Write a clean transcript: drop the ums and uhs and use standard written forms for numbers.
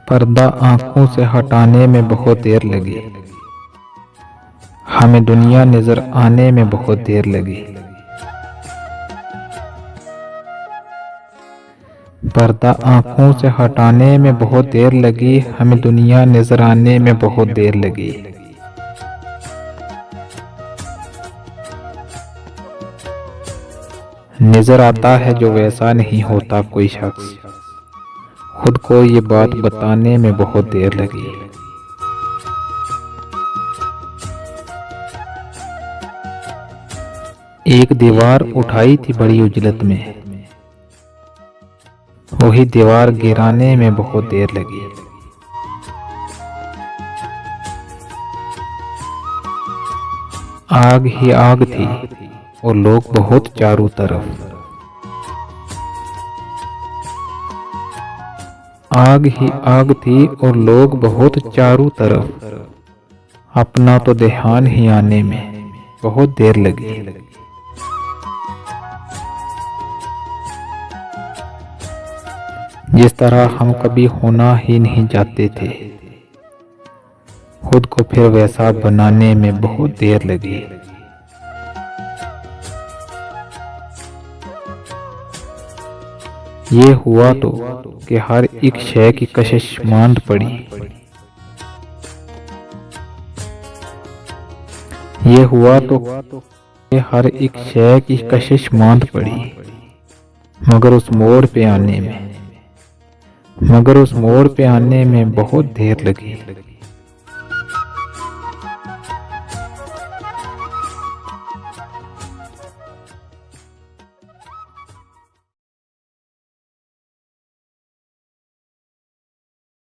पर्दा आंखों से हटाने में बहुत देर लगी, हमें दुनिया नजर आने में बहुत देर लगी। पर्दा आंखों से हटाने में बहुत देर लगी, हमें दुनिया नजर आने में बहुत देर लगी। नजर आता है जो वैसा नहीं होता कोई शख्स, खुद को ये बात बताने में बहुत देर लगी। एक दीवार उठाई थी बड़ी उजलत में, वही दीवार गिराने में बहुत देर लगी। आग ही आग थी और लोग बहुत चारों तरफ, आग ही आग थी और लोग बहुत चारों तरफ, अपना तो ध्यान ही आने में बहुत देर लगी। जिस तरह हम कभी होना ही नहीं चाहते थे, खुद को फिर वैसा बनाने में बहुत देर लगी। ये हुआ तो कि हर एक शय की कशिश मांद पड़ी, ये हुआ तो कि हर एक शय की कशिश मांद पड़ी। मगर उस मोड़ पे आने में बहुत देर लगी।